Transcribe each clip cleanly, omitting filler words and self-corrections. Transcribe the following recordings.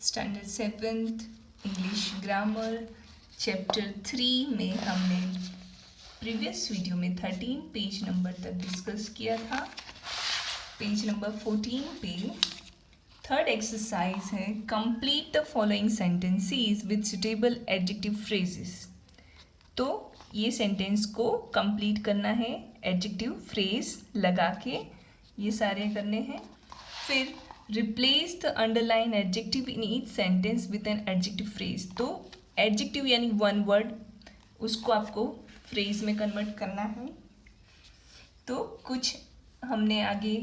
Standard 7th English grammar chapter 3 में हमने previous video में 13 पेज नंबर तक डिस्कस किया था। पेज नंबर 14 पे थर्ड एक्सरसाइज है complete the following sentences with suitable adjective phrases. तो ये सेंटेंस को कंप्लीट करना है, एडजेक्टिव फ्रेज लगा के ये सारे करने हैं। फिर replace the underline adjective in each sentence with an adjective phrase. तो एडजेक्टिव यानी वन वर्ड, उसको आपको फ्रेज में कन्वर्ट करना है। तो कुछ हमने आगे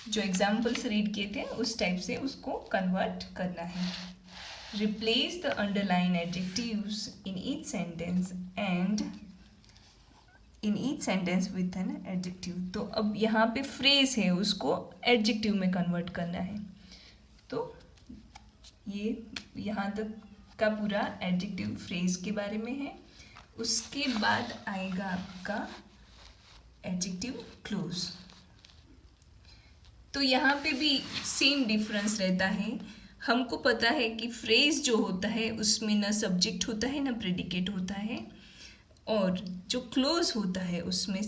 जो एग्जाम्पल्स रीड किए थे उस टाइप से उसको कन्वर्ट करना है। Replace the underline adjectives in each sentence and in each sentence with an adjective. तो अब यहाँ पे फ्रेज है, उसको एडजेक्टिव में कन्वर्ट करना है। तो ये यहाँ तक का पूरा एडजेक्टिव फ्रेज के बारे में है। उसके बाद आएगा आपका एडजेक्टिव क्लोज। तो यहाँ पे भी सेम डिफरेंस रहता है। हमको पता है कि फ्रेज जो होता है उसमें ना सब्जेक्ट होता है ना प्रेडिकेट होता है, और जो क्लोज होता है उसमें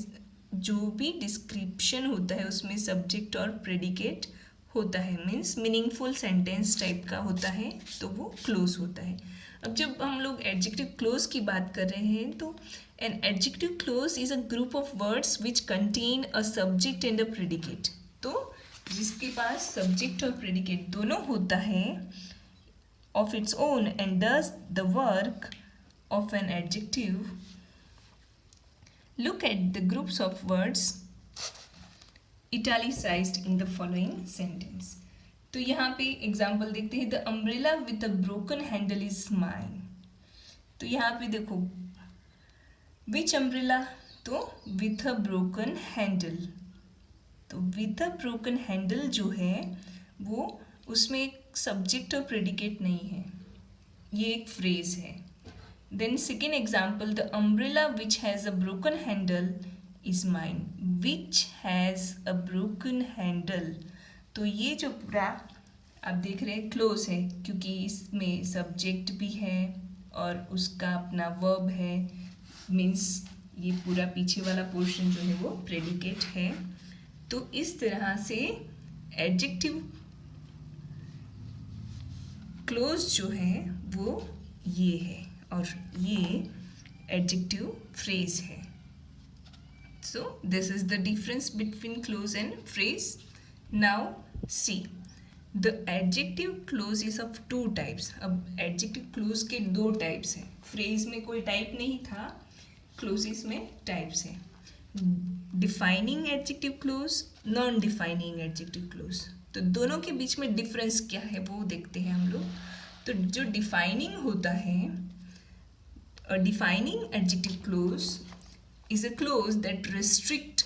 जो भी डिस्क्रिप्शन होता है उसमें सब्जेक्ट और प्रेडिकेट होता है, मीन्स मीनिंगफुल सेंटेंस टाइप का होता है, तो वो क्लोज होता है। अब जब हम लोग एडजेक्टिव क्लोज की बात कर रहे हैं तो N adjective close is a group of words which contain a subject and a predicate. तो जिसके पास सब्जेक्ट और प्रेडिकेट दोनों होता है of its own and does the work of an adjective. Look at the groups of words italicized in the following sentence. तो यहाँ पे example देखते हैं। The umbrella with a broken handle is mine. तो यहाँ पे देखो which umbrella, तो with a broken handle। तो with a broken handle जो है वो उसमें एक सब्जेक्ट और प्रेडिकेट नहीं है, ये एक फ्रेज है। Then second example, the umbrella which has a broken handle is mine. Which has a broken handle. तो ये जो पूरा आप देख रहे हैं क्लोज है, क्योंकि इसमें सब्जेक्ट भी है और उसका अपना वर्ब है, मीन्स ये पूरा पीछे वाला पोर्शन जो है वो प्रेडिकेट है। तो इस तरह से एडजेक्टिव क्लोज जो है वो ये है और ये एडजेक्टिव फ्रेज है। So this is the difference between close and phrase. Now see the adjective close is of two types. अब एडजेक्टिव क्लोज के दो टाइप्स हैं। फ्रेज में कोई टाइप नहीं था, क्लोजेस में टाइप्स है। Defining adjective close, non defining adjective close. तो दोनों के बीच में डिफरेंस क्या है वो देखते हैं हम लोग। तो जो डिफाइनिंग होता है, a defining adjective clause is a clause that restricts,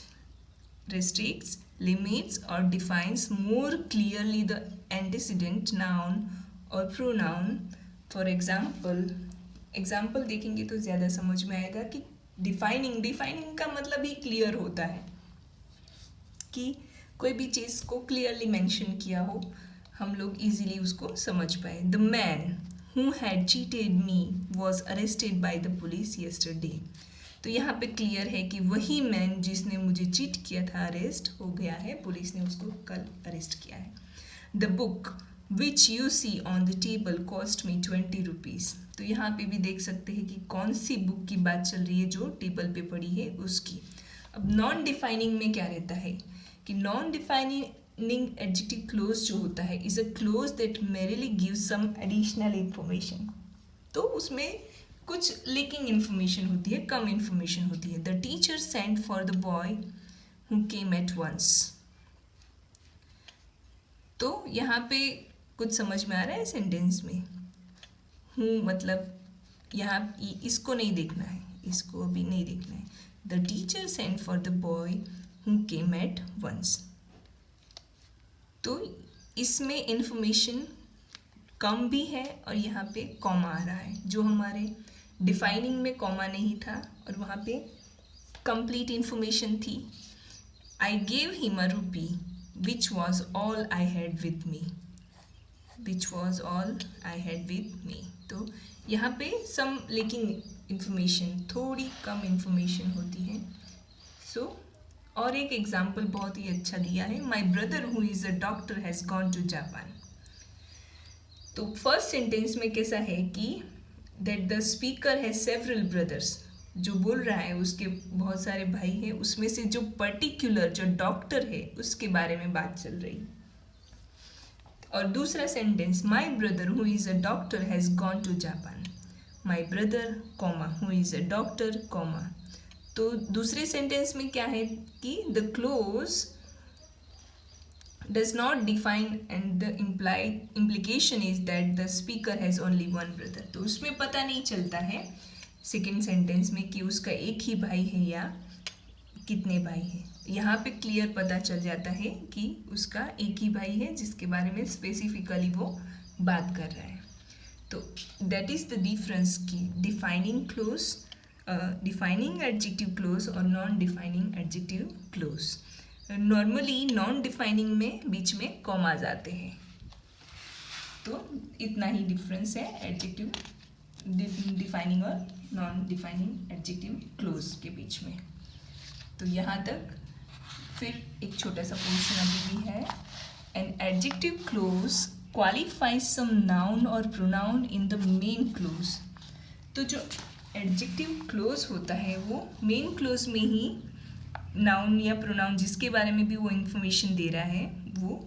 limits or defines more clearly the antecedent noun or pronoun. For example देखेंगे तो ज़्यादा समझ में आएगा कि डिफाइनिंग का मतलब ही क्लियर होता है कि कोई भी चीज़ को क्लियरली मेंशन किया हो, हम लोग इजीली उसको समझ पाए। The man who had cheated me was arrested by the police yesterday. तो यहाँ पे क्लियर है कि वही मैन जिसने मुझे चीट किया था अरेस्ट हो गया है, पुलिस ने उसको कल अरेस्ट किया है। The book which you see on the table cost me 20 rupees. तो यहाँ पे भी देख सकते हैं कि कौन सी बुक की बात चल रही है जो टेबल पे पड़ी है उसकी। अब नॉन डिफाइनिंग में क्या रहता है कि नॉन डिफाइनिंग एडजेक्टिव क्लोज जो होता है is a clause that merely gives some additional information. तो उसमें कुछ लेकिंग इंफॉर्मेशन होती है, कम इंफॉर्मेशन होती है। The teacher sent for the boy who came at once. तो यहाँ पे कुछ समझ में आ रहा है सेंटेंस में? हूँ मतलब यहाँ इसको नहीं देखना है, इसको अभी नहीं देखना है। The teacher sent for the boy who came at once. तो इसमें इंफॉर्मेशन कम भी है और यहाँ पे कॉमा आ रहा है, जो हमारे डिफाइनिंग में कॉमा नहीं था और वहाँ पे कंप्लीट इंफॉर्मेशन थी। आई गेव हिम अ रूपी which was all I had with me. Which was all I had with me. तो यहाँ पे सम लेकिन इंफॉर्मेशन, थोड़ी कम इंफॉर्मेशन होती है। सो और एक एग्जाम्पल बहुत ही अच्छा दिया है, my brother who is a doctor has gone to Japan. तो फर्स्ट सेंटेंस में कैसा है कि that the speaker has several brothers, जो बोल रहा है उसके बहुत सारे भाई हैं, उसमें से जो पर्टिकुलर जो डॉक्टर है उसके बारे में बात चल रही। और दूसरा sentence, my brother who is a doctor has gone to Japan, my brother comma who is a doctor comma. तो दूसरे सेंटेंस में क्या है कि the clause does not define and the implication is that the speaker has only one brother। तो उसमें पता नहीं चलता है सेकेंड सेंटेंस में कि उसका एक ही भाई है या कितने भाई हैं। यहाँ पे क्लियर पता चल जाता है कि उसका एक ही भाई है जिसके बारे में स्पेसिफिकली वो बात कर रहा है। तो दैट इज़ द डिफरेंस की defining clause, defining adjective clause और non defining adjective clause. Normally non defining में बीच में कॉमाज आते हैं। तो इतना ही डिफरेंस है एडजेक्टिव डिफाइनिंग और नॉन डिफाइनिंग एडजेक्टिव क्लोज के बीच में। तो यहाँ तक। फिर एक छोटा सा पोर्शन अभी भी है, an adjective clause qualifies some noun और pronoun in the main clause. तो जो एडजेक्टिव क्लोज होता है वो मेन क्लोज में ही नाउन या प्रोनाउन जिसके बारे में भी वो इंफॉर्मेशन दे रहा है वो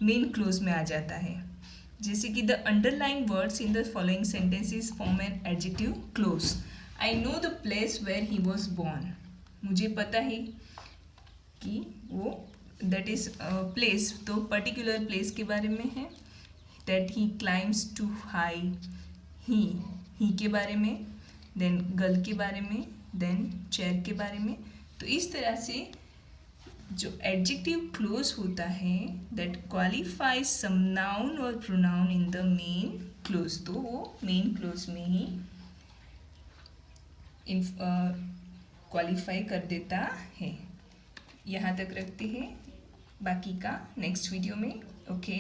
मेन क्लोज में आ जाता है। जैसे कि the underline words in the following sentences form an adjective clause. I know the place where he was born, मुझे पता है कि वो दैट इज़ प्लेस, तो पर्टिकुलर प्लेस के बारे में है। That he climbs to high, he के बारे में, देन गर्ल के बारे में, देन चेयर के बारे में। तो इस तरह से जो एडजेक्टिव क्लोज होता है दैट क्वालिफाइज सम नाउन और pronoun in the main clause, तो वो मेन क्लोज में ही क्वालिफाई कर देता है। यहाँ तक रखते हैं, बाकी का नेक्स्ट वीडियो में। ओके।